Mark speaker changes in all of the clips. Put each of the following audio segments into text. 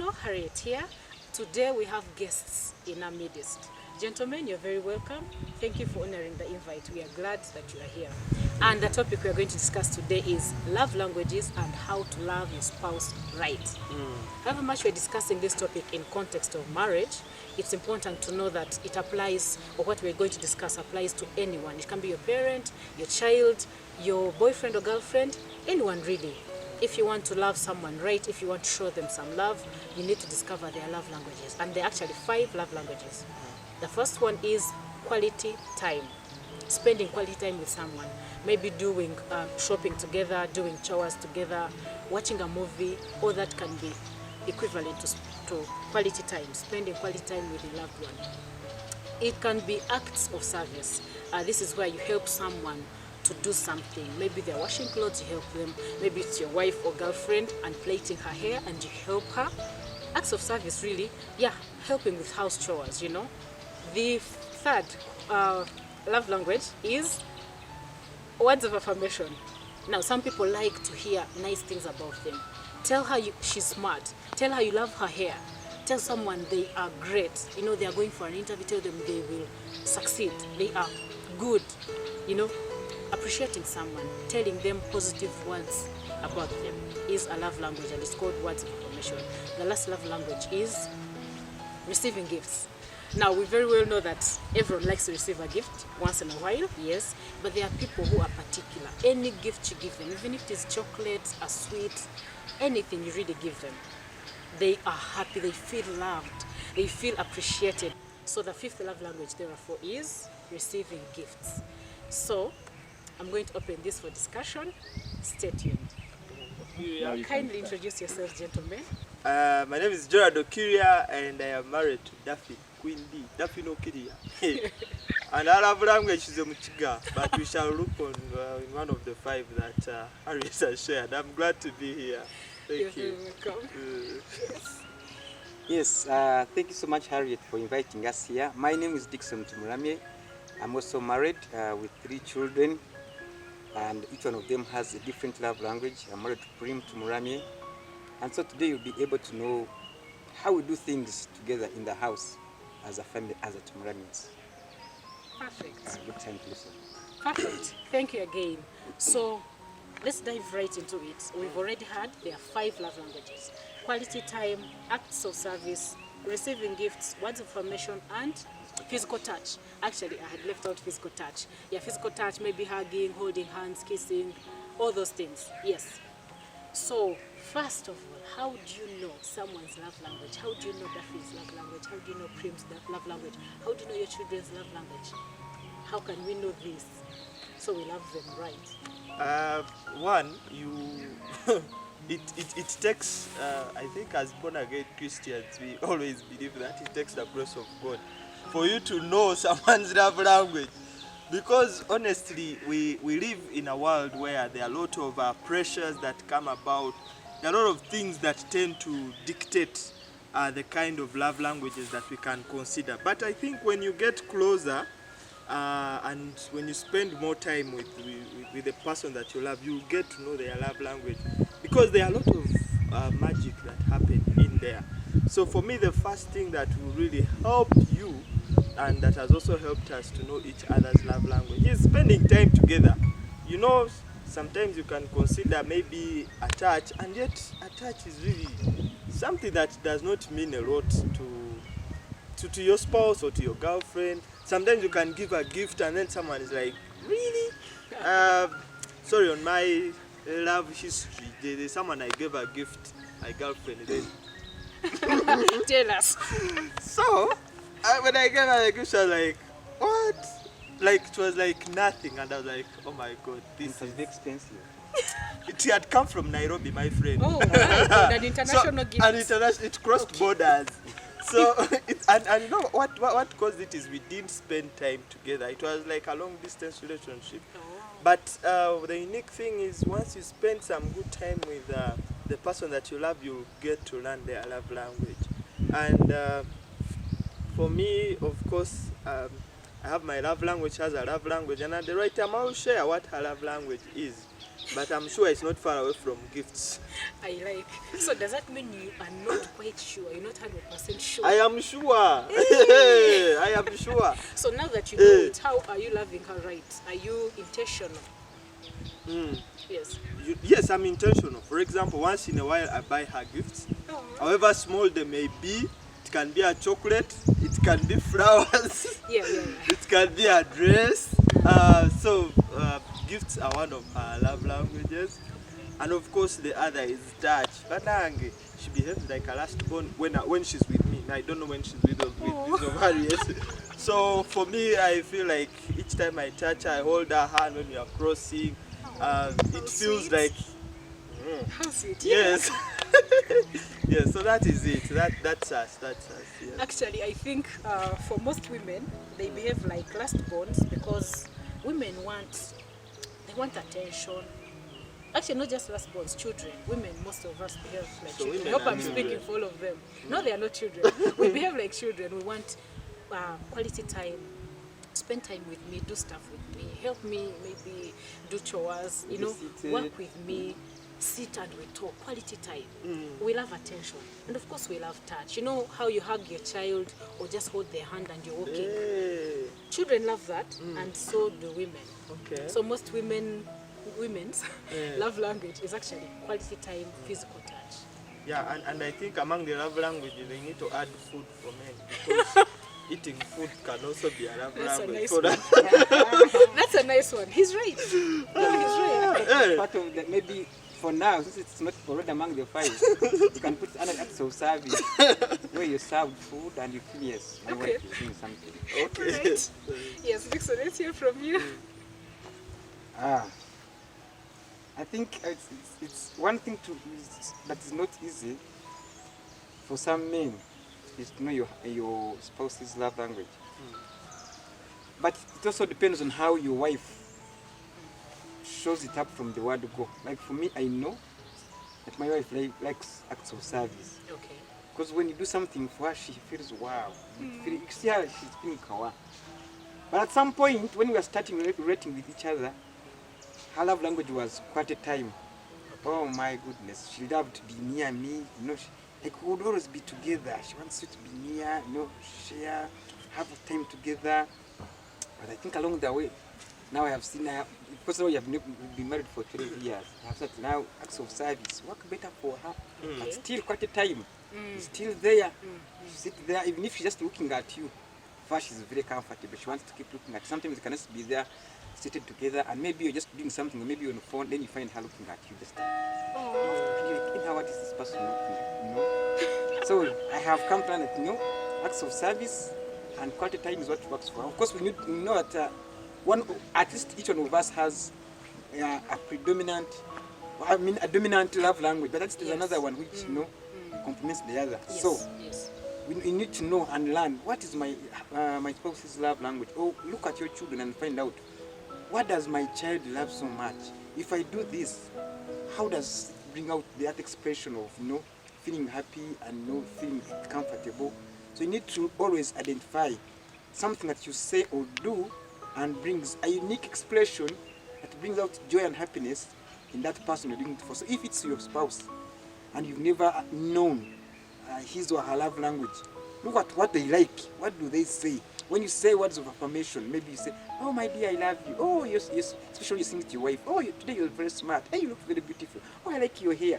Speaker 1: Hello, Harriet here. Today we have guests in our midst. Gentlemen, you're very welcome. Thank you for honoring the invite. We are glad that you are here. And the topic we are going to discuss today is love languages and how to love your spouse right. However much we're discussing this topic in context of marriage, it's important to know that it applies, or what we're going to discuss applies to anyone. It can be your parent, your child, your boyfriend or girlfriend, anyone really. If you want to love someone right, if you want to show them some love, you need to discover their love languages. And there are actually 5 love languages. The first one is quality time. Spending quality time with someone. Maybe doing shopping together, doing chores together, watching a movie. All that can be equivalent to quality time. Spending quality time with a loved one. It can be acts of service. This is where you help someone to do something. Maybe they're washing clothes, you help them. Maybe it's your wife or girlfriend and plaiting her hair and you help her. Acts of service, really. Yeah, helping with house chores, you know. The third love language is words of affirmation. Now, some people like to hear nice things about them. Tell her she's smart. Tell her you love her hair. Tell someone they are great. You know, they are going for an interview. Tell them they will succeed. They are good. You know, appreciating someone, telling them positive words about them is a love language, and it's called words of affirmation. The last love language is receiving gifts. Now, we very well know that everyone likes to receive a gift once in a while, yes, but there are people who are particular. Any gift you give them, even if it is chocolate, a sweet, anything you really give them, they are happy, they feel loved, they feel appreciated. So the 5th love language, therefore, is receiving gifts. So I'm going to open this for discussion. Stay tuned. Kindly introduce yourselves, gentlemen.
Speaker 2: My name is Gerard Okiria and I am married to Daphne, Queen D, Daphne Okiria. And our love language is Muchiga, but we shall look on in one of the 5 that Harriet has shared. I'm glad to be here. Thank you.
Speaker 1: You're welcome.
Speaker 3: Yes, thank you so much, Harriet, for inviting us here. My name is Dixon Tumuramye. I'm also married with 3 children, and each one of them has a different love language. I'm married to Prim Tumuramye. And so today you'll be able to know how we do things together in the house as a family, as a Tumuramians.
Speaker 1: Perfect.
Speaker 3: Good time to listen.
Speaker 1: Perfect. Thank you again. So let's dive right into it. We've already heard there are 5 love languages: quality time, acts of service, receiving gifts, words of affirmation, and physical touch. Actually, I had left out physical touch. Yeah, physical touch, maybe hugging, holding hands, kissing, all those things. Yes. So, first of all, how do you know someone's love language? How do you know Daffy's love language? How do you know Prim's love language? How do you know your children's love language? How can we know this so we love them right?
Speaker 2: One, it takes, I think as born again Christians, we always believe that it takes the grace of God for you to know someone's love language. Because honestly, we live in a world where there are a lot of pressures that come about. There are a lot of things that tend to dictate the kind of love languages that we can consider. But I think when you get closer and when you spend more time with the person that you love, you get to know their love language. Because there are a lot of magic that happen in there. So for me, the first thing that will really help you, and that has also helped us to know each other's love language, is spending time together. You know, sometimes you can consider maybe a touch, and yet a touch is really something that does not mean a lot to your spouse or to your girlfriend. Sometimes you can give a gift and then someone is like, really? Sorry, on my love history, there's someone I gave a gift, my girlfriend, then
Speaker 1: Tell us.
Speaker 2: so when I gave her a gift, she was like, what? Like, it was like nothing, and I was like, oh my God, this
Speaker 3: It was
Speaker 2: is
Speaker 3: very expensive.
Speaker 2: It had come from Nairobi, my friend.
Speaker 1: Oh, right. An international gift.
Speaker 2: And it crossed borders. So, and you know what caused it is we didn't spend time together. It was like a long distance relationship.
Speaker 1: Oh.
Speaker 2: But the unique thing is once you spend some good time with the person that you love, you get to learn their love language. And for me, of course, I have my love language, she has a love language, and at the right time I will share what her love language is. but I'm sure it's not far away from gifts.
Speaker 1: I like. So does that mean you are not quite sure? You're not 100% sure?
Speaker 2: I am sure. I am sure.
Speaker 1: So now that you know it, how are you loving her right? Are you intentional?
Speaker 2: Mm.
Speaker 1: Yes.
Speaker 2: Yes, I'm intentional. For example, once in a while I buy her gifts.
Speaker 1: Oh.
Speaker 2: However small they may be, it can be a chocolate, it can be flowers,
Speaker 1: Yeah.
Speaker 2: it can be a dress. Gifts are one of her love languages. And of course the other is touch. Banange, she behaves like a last born when she's with me. I don't know when she's with these various. So for me, I feel like each time I touch her, I hold her hand when we are crossing. It feels
Speaker 1: sweet.
Speaker 2: like
Speaker 1: How sweet.
Speaker 2: yes. Yes, so that is it. That's us. Yes.
Speaker 1: Actually, I think for most women, they behave like last borns because women want attention. Actually, not just last borns, children. Women, most of us behave like
Speaker 2: So
Speaker 1: children. I
Speaker 2: women
Speaker 1: hope
Speaker 2: are
Speaker 1: I'm speaking
Speaker 2: children.
Speaker 1: for all of them. No, they are not children. We behave like children. We want quality time. Spend time with me, do stuff with me, help me maybe do chores, work with me, sit and we talk, quality time. We love attention. And of course we love touch. You know how you hug your child or just hold their hand and you're walking?
Speaker 2: Hey.
Speaker 1: Children love that and so do women.
Speaker 2: Okay.
Speaker 1: So most women's love language is actually quality time, physical touch.
Speaker 2: Yeah, and I think among the love languages, they need to add food for men because eating food can also be a love
Speaker 1: That's a
Speaker 2: language.
Speaker 1: nice
Speaker 2: So
Speaker 1: one. That's a nice one. He's right. No, he's right.
Speaker 2: Hey.
Speaker 3: Part of that, maybe for now, since it's not already among the five, you can put an acts of service where you serve food and you feel yes, my
Speaker 1: Okay.
Speaker 3: wife is doing something.
Speaker 2: Okay.
Speaker 1: Right. Yes, Dixon, let's hear from you.
Speaker 3: I think it's one thing that is not easy for some men is to know your spouse's love language. But it also depends on how your wife shows it up from the word go. Like for me, I know that my wife likes acts of service.
Speaker 1: Okay.
Speaker 3: Because when you do something for her, she feels wow. You see her, she's feeling kawa. But at some point, when we were starting relating with each other, her love language was quite a time. Oh my goodness, she loved to be near me. Like we would always be together. She wants you to be near, share, have time together. But I think along the way, now I have seen her, because now we have been married for 12 years. I have said now acts of service work better for her. But still quite a time. She's still there. She sit there, even if she's just looking at you. First, she's very comfortable. She wants to keep looking at you. Sometimes you can just be there, seated together, and maybe you're just doing something, or maybe you're on the phone, then you find her looking at you. Just and you're like, what is this person looking at? So I have come to learn that, acts of service and quality time is what works for her. Of course, we know that at least each one of us has a dominant love language, but that's another one which complements the other.
Speaker 1: Yes.
Speaker 3: So
Speaker 1: yes.
Speaker 3: we need to know and learn what is my spouse's love language. Or look at your children and find out what does my child love so much. If I do this, how does it bring out that expression of feeling happy and feeling comfortable? So you need to always identify something that you say or do and brings a unique expression that brings out joy and happiness in that person you're doing it for. So if it's your spouse and you've never known his or her love language, look at what they like. What do they say? When you say words of affirmation, maybe you say, oh my dear, I love you. Oh yes, yes. Especially you sing to your wife. Oh, today you're very smart. Hey, you look very beautiful. Oh, I like your hair.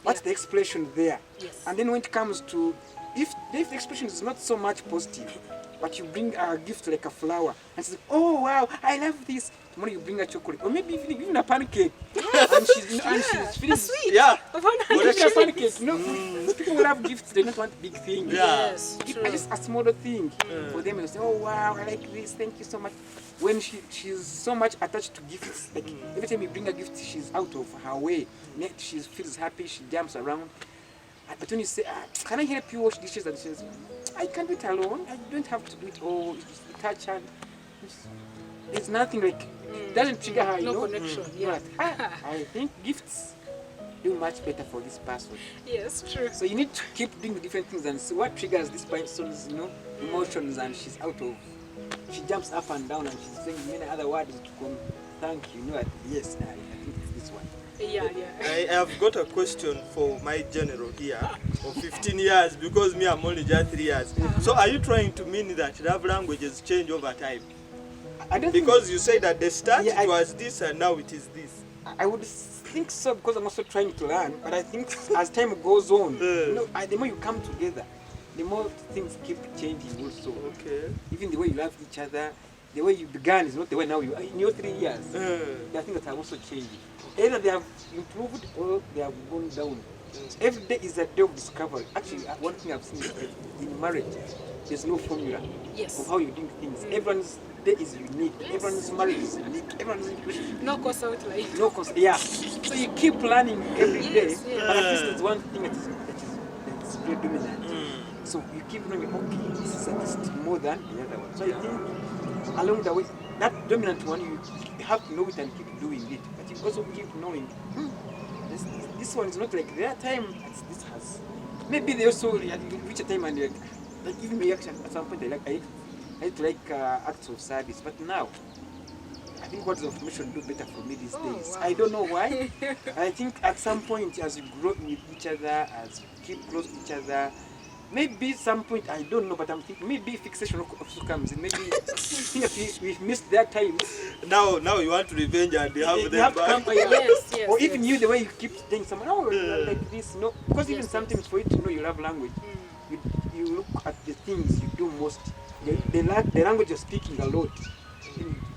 Speaker 3: What's the expression there?
Speaker 1: Yes.
Speaker 3: And then when it comes to, if the expression is not so much positive, but you bring a gift like a flower and say, oh wow, I love this. Tomorrow you bring a chocolate, or maybe even a pancake, and she's feeling
Speaker 1: sweet.
Speaker 2: Yeah.
Speaker 1: Of one
Speaker 3: or like a
Speaker 1: hundred.
Speaker 3: pancake. People who love gifts, they don't want big things.
Speaker 2: Yeah.
Speaker 1: Yes,
Speaker 3: Give
Speaker 1: true.
Speaker 3: at least a smaller thing for them and say, oh wow, I like this, thank you so much. When she's so much attached to gifts, like every time you bring a gift, she's out of her way. She feels happy, she jumps around. But when you say, can I help you wash dishes? And she says, I can do it alone. I don't have to do it all. Touch her. There's nothing like, it doesn't trigger her,
Speaker 1: No connection, yeah.
Speaker 3: But, I think gifts do much better for this person.
Speaker 1: Yes, true.
Speaker 3: So you need to keep doing the different things and see what triggers this person's, emotions, and she's out of. She jumps up and down and she's saying many other words to come. Thank you. Yes, I think it's this one.
Speaker 1: Yeah.
Speaker 2: I have got a question for my general here of 15 years because me I'm only just 3 years. So are you trying to mean that love languages change over time?
Speaker 3: I don't
Speaker 2: Because you say that the start
Speaker 3: Yeah,
Speaker 2: it was this and now it is this.
Speaker 3: I would think so, because I'm also trying to learn. But I think as time goes on, the more you come together, the more things keep changing also.
Speaker 2: Okay.
Speaker 3: Even the way you love each other, the way you began is not the way now you are. In your 3 years, there are things that are also changing. Either they have improved or they have gone down. So every day is a day of discovery. Actually, one thing I've seen is that in marriage, there's no formula
Speaker 1: Yes.
Speaker 3: of how you do things. Everyone's day is unique. Everyone's marriage is unique. Everyone's relationship.
Speaker 1: No course outline.
Speaker 3: No cost. Yeah. So you keep learning every day,
Speaker 1: Yes, yes.
Speaker 3: but at least there's one thing that's very dominant. So you keep knowing, okay, this is at least more than the other one. So I think along the way, that dominant one, you have to know it and keep doing it. But you also keep knowing, this one is not like their time. This has. Maybe they also reach a time and like even me actually at some point I like to like acts of service, but now I think words of affirmation do better for me these days.
Speaker 1: Wow.
Speaker 3: I don't know why. I think at some point as you grow with each other, as you keep close to each other, maybe some point, I don't know, but I'm thinking maybe fixation also comes in. Maybe think if we've missed their times.
Speaker 2: Now you want to revenge and they have
Speaker 3: You
Speaker 2: them
Speaker 3: have to come
Speaker 2: back.
Speaker 1: Yes,
Speaker 3: or even
Speaker 1: yes.
Speaker 3: you, the way you keep saying someone, oh, you are like this, no. Because even
Speaker 1: Yes,
Speaker 3: sometimes for you to know your love language, you look at the things you do most, the language you're speaking a lot.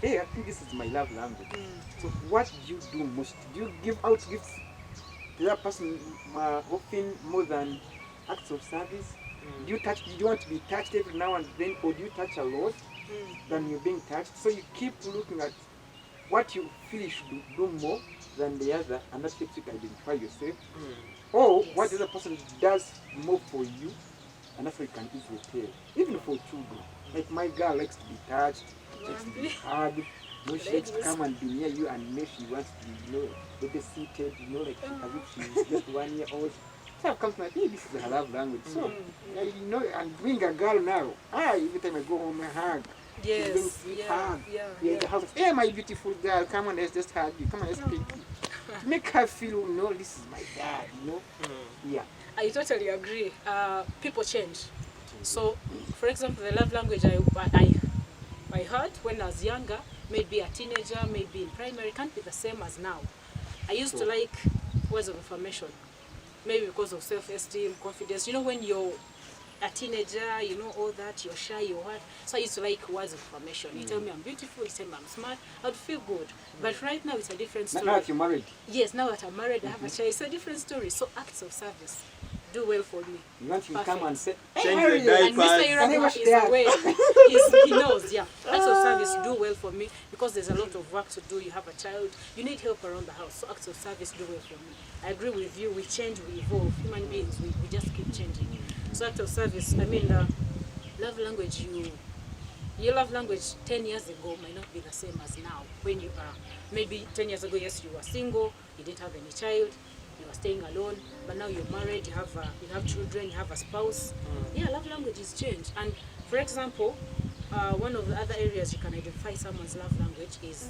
Speaker 3: Hey, I think this is my love language. So what do you do most? Do you give out gifts to that person often more than acts of service? Do you want to be touched every now and then, or do you touch a lot than you're being touched? So you keep looking at what you feel you should do more than the other, and that helps you to identify yourself. Or what the other person does more for you, and that's what you can easily tell. Even for children. Like my girl likes to be touched, likes to be hugged, she likes to come and be near you, and she wants to be, baby seated, like as if she's just 1 year old. So I've come to my this is her love language. So and being a girl now, every time I go home I hug.
Speaker 1: Yes,
Speaker 3: Hug.
Speaker 1: yeah.
Speaker 3: The house, hey my beautiful girl, come on, let's just hug you. Come on, let's pick you. To make her feel, this is my dad, Yeah.
Speaker 1: I totally agree. People change. So, for example, the love language I heard when I was younger, maybe a teenager, maybe in primary, can't be the same as now. I used to like words of affirmation, maybe because of self-esteem, confidence. When you're a teenager, all that, you're shy, you're what. So I used to like words of affirmation. You tell me I'm beautiful, you tell me I'm smart, I'd feel good. But right now it's a different story.
Speaker 3: Now that you're married.
Speaker 1: Yes, now that I'm married, I have a child, it's a different story. So acts of service do well for me.
Speaker 3: You want to come and say,
Speaker 2: Change
Speaker 3: hey,
Speaker 2: the
Speaker 1: And Mr. Iragwa is aware. He knows, yeah. Acts of service do well for me because there's a lot of work to do. You have a child, you need help around the house. So acts of service do well for me. I agree with you. We change, we evolve. Human beings, we just keep changing. So acts of service, love language, your love language 10 years ago might not be the same as now. When you are, maybe 10 years ago, yes, you were single, you didn't have any child, you were staying alone, but now you're married, you have children, you have a spouse. Yeah, love languages change. And for example, one of the other areas you can identify someone's love language is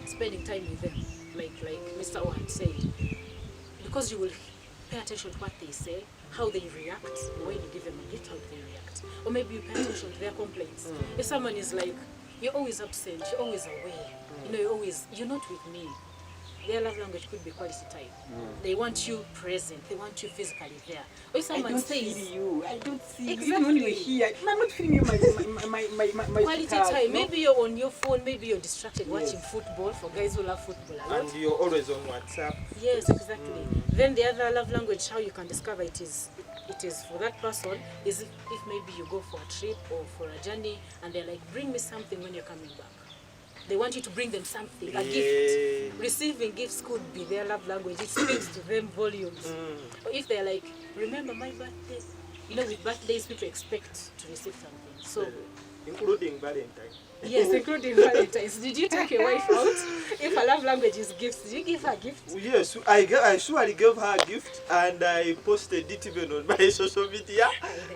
Speaker 1: spending time with them, like Mr. O had said, because you will pay attention to what they say, how they react. When you give them a gift, how they react. Or maybe you pay attention to their complaints. If someone is like, you're always absent, you're always away, you're not with me. Their love language could be quality time. They want you present. They want you physically there. Or if someone says,
Speaker 3: I don't see
Speaker 1: Exactly.
Speaker 3: you. Even when you're here, I'm not feeling you. My
Speaker 1: quality
Speaker 3: guitar,
Speaker 1: time. Maybe you're on your phone. Maybe you're distracted watching football. For guys who love football a lot.
Speaker 2: And you're always on WhatsApp.
Speaker 1: Yes, exactly. Then the other love language, how you can discover it is for that person, is if maybe you go for a trip or for a journey and they're like, bring me something when you're coming back. They want you to bring them something, a gift. Receiving gifts could be their love language. It speaks to them volumes. Or if they're like, remember my birthday. With birthdays, people expect to receive something. So,
Speaker 2: including Valentine.
Speaker 1: yes, including Valentine's. Did you take your wife out? If her love language is gifts, did you give her a gift?
Speaker 2: Yes, I surely gave her a gift and I posted it even on my social media.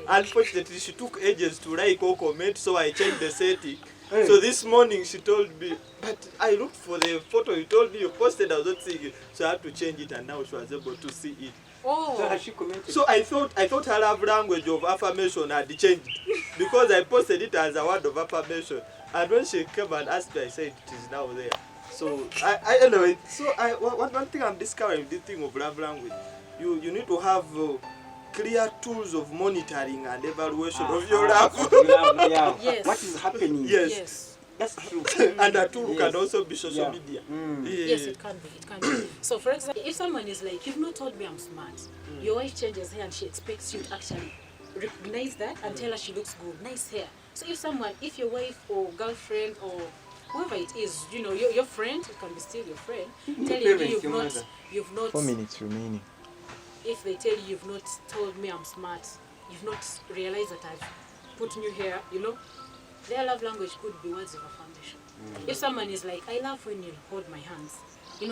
Speaker 2: Unfortunately, she took ages to like or comment, so I changed the setting.
Speaker 3: Hey.
Speaker 2: So this morning she told me, but I looked for the photo you told me you posted, I was not seeing it. So I had to change it and now she was able to see it.
Speaker 3: So
Speaker 1: Oh,
Speaker 3: has she commented?
Speaker 2: So I thought her love language of affirmation had changed because I posted it as a word of affirmation. And when she came and asked me, I said it is now there. So anyway, so one thing I'm discovering with this thing of love language, you need to have clear tools of monitoring and evaluation of your love.
Speaker 3: Of your love, yeah.
Speaker 1: Yes.
Speaker 3: What is happening?
Speaker 2: Yes.
Speaker 1: yes.
Speaker 3: That's true.
Speaker 2: And a tool
Speaker 3: Yes.
Speaker 2: can also be social
Speaker 3: Yeah.
Speaker 2: media.
Speaker 3: Mm.
Speaker 2: Yeah.
Speaker 1: Yes, it can be. It can be. So, for example, if someone is like, "You've not told me I'm smart," your wife changes hair and she expects you to actually recognize that and tell her she looks good, nice hair. So, if your wife or girlfriend or whoever it is, your friend, it can be still your friend, telling you
Speaker 3: parents, your mother.
Speaker 1: you've not,
Speaker 4: 4 minutes remaining.
Speaker 1: if they tell you you've not told me I'm smart, you've not realized that I've put new hair, their love language could be words of affirmation. If someone is like, "I love when you hold my hands,"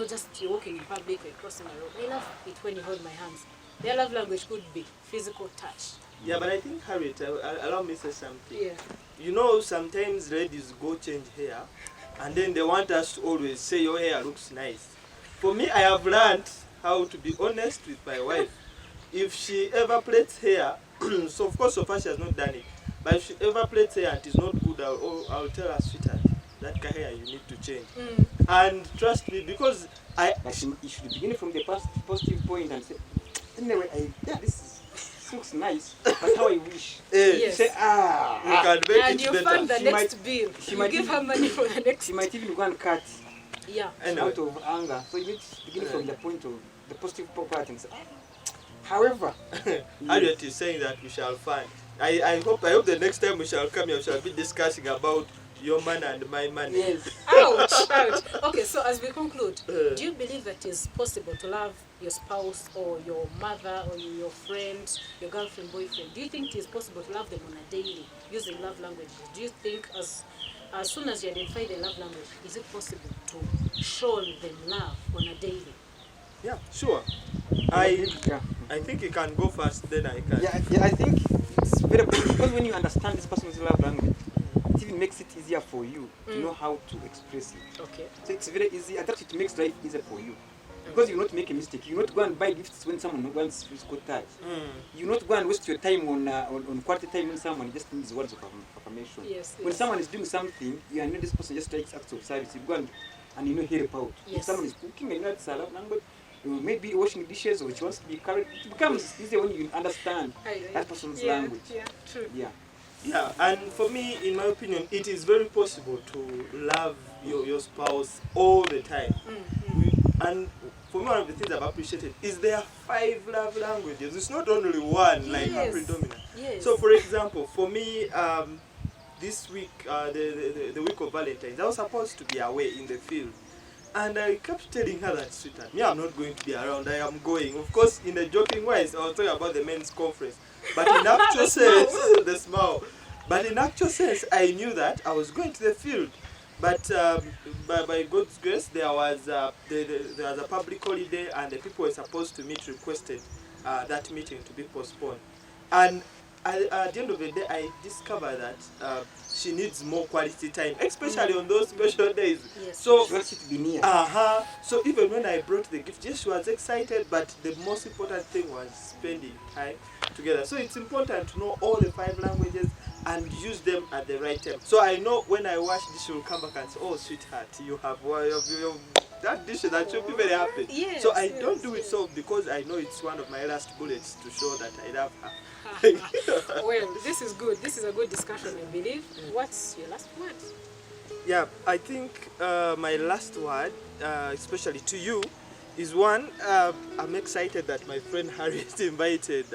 Speaker 1: just you're walking in public or crossing a road, "I love it when you hold my hands," their love language could be physical touch.
Speaker 2: Yeah, but I think, Harriet, allow me to say something.
Speaker 1: Yeah.
Speaker 2: Sometimes ladies go change hair and then they want us to always say your hair looks nice. For me, I have learned how to be honest with my wife. If she ever plaits hair, so of course so far she has not done it, but if she ever plaits hair and it is not good, I'll tell her, "Sweetheart, that hair you need to change." And trust me, because
Speaker 3: But you should begin from the positive point and say, anyway, this looks nice, but how I wish.
Speaker 1: Yes.
Speaker 3: Say,
Speaker 2: you can make
Speaker 1: And
Speaker 2: it
Speaker 1: you
Speaker 2: better.
Speaker 1: fund the
Speaker 3: She
Speaker 1: next
Speaker 3: might-
Speaker 1: bill.
Speaker 3: she
Speaker 1: You
Speaker 3: might
Speaker 1: give
Speaker 3: even-
Speaker 1: her money for the next.
Speaker 3: She might even go and cut
Speaker 1: Yeah.
Speaker 2: Anyway.
Speaker 3: out of anger. So you need to begin from the point of the positive part and say, however,
Speaker 2: Harriet is saying that we shall find. I hope the next time we shall come here, we shall be discussing about your man and my man.
Speaker 3: yes.
Speaker 1: Ouch, ouch. Okay, so as we conclude, do you believe that it's possible to love your spouse or your mother or your friend, your girlfriend, boyfriend? Do you think it is possible to love them on a daily using love languages? Do you think as soon as you identify the love language, is it possible to show them love on a daily?
Speaker 2: Yeah, sure.
Speaker 3: Yeah.
Speaker 2: I think you can go first, then I can.
Speaker 3: Yeah, I think it's very important because when you understand this person's love language, it even makes it easier for you to know how to express it.
Speaker 1: Okay.
Speaker 3: So it's very easy. I thought it makes life easier for you. Because you not make a mistake. You not go and buy gifts when someone wants physical touch. You not go and waste your time on quality time when someone just needs words of affirmation.
Speaker 1: Yes,
Speaker 3: When
Speaker 1: yes.
Speaker 3: someone is doing something, you know this person just likes acts of service. You go and help out. If
Speaker 1: Yes.
Speaker 3: someone is cooking and it's a love language, maybe washing dishes or she wants to be carried, it becomes easier when you understand that person's language.
Speaker 1: Yeah, true.
Speaker 3: Yeah.
Speaker 2: Yeah, and for me, in my opinion, it is very possible to love your spouse all the time. And for me, one of the things I've appreciated is there are 5 love languages. It's not only one, like
Speaker 1: Yes.
Speaker 2: predominant.
Speaker 1: Yes.
Speaker 2: So, for example, for me, this week, the week of Valentine's, I was supposed to be away in the field. And I kept telling her that, "Sweetheart, me, I'm not going to be around. I am going." Of course, in a joking way, I was talking about the men's conference. But in actual sense, the smile. But in actual sense, I knew that I was going to the field. But by God's grace, there was a public holiday, and the people were supposed to meet requested that meeting to be postponed. And at the end of the day, I discovered that she needs more quality time, especially on those special days.
Speaker 1: Yes.
Speaker 2: So
Speaker 3: She wants you to be near.
Speaker 2: so even when I brought the gift, yes, she was excited, but the most important thing was spending time together. So it's important to know all the 5 languages and use them at the right time. So I know when I wash dish, she will come back and say, "Oh, sweetheart, you have that dish that should be very happy."
Speaker 1: Yes,
Speaker 2: So I
Speaker 1: yes,
Speaker 2: don't do it
Speaker 1: yes.
Speaker 2: so because I know it's one of my last bullets to show that I love her.
Speaker 1: Well, this is good. This is a good discussion, I believe. What's your last word?
Speaker 2: Yeah, I think my last word, especially to you, is one, I'm excited that my friend Harriet invited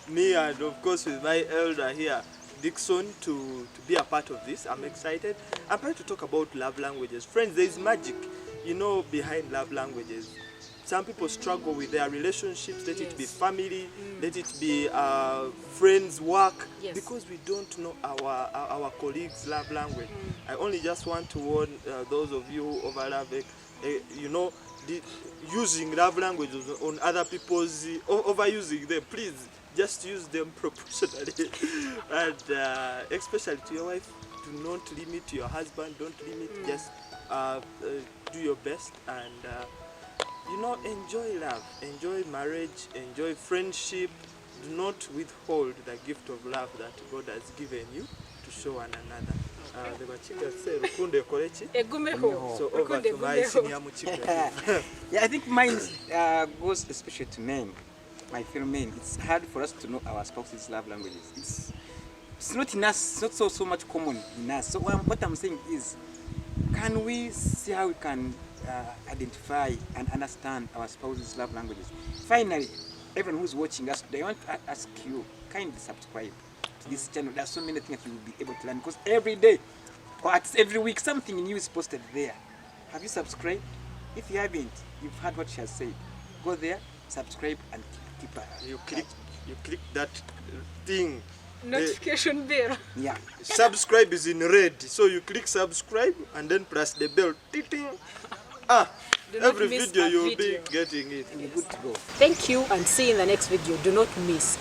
Speaker 2: me and of course with my elder here, Dixon, to be a part of this. I'm excited. I'm trying to talk about love languages. Friends, there is magic, behind love languages. Some people struggle with their relationships, let it be
Speaker 1: Yes.
Speaker 2: family, let it be friends, work,
Speaker 1: Yes.
Speaker 2: because we don't know our colleagues' love language. I only just want to warn those of you who overlap, using love languages on other people's, overusing them. Please, just use them proportionally, and especially to your wife. do not limit your husband, don't limit, just do your best, and enjoy love, enjoy marriage, enjoy friendship. Do not withhold the gift of love that God has given you to show one another. The Bachika say rukundo ekoleki
Speaker 1: Egumeho.
Speaker 2: so over to my senior Muchika.
Speaker 3: Yeah, I think mine goes especially to men, my fellow men. It's hard for us to know our spouse's love languages. It's not in us, it's not so much common in us. So what I'm saying is, can we see how we can identify and understand our spouse's love languages? Finally, everyone who's watching us today, I want to ask you, kindly subscribe to this channel. There's so many things that you will be able to learn, because every day or at every week something new is posted there. Have you subscribed? If you haven't, you've heard what she has said. Go there, subscribe, and keep
Speaker 2: You click that thing.
Speaker 1: Notification bell.
Speaker 3: Yeah.
Speaker 2: Subscribe is in red, so you click subscribe and then press the bell. Ting-ting.
Speaker 1: Do not
Speaker 2: Every
Speaker 1: miss
Speaker 2: video
Speaker 1: a
Speaker 2: you'll
Speaker 1: video.
Speaker 2: be getting it.
Speaker 3: You're good to go.
Speaker 1: Thank you, and see you in the next video. Do not miss.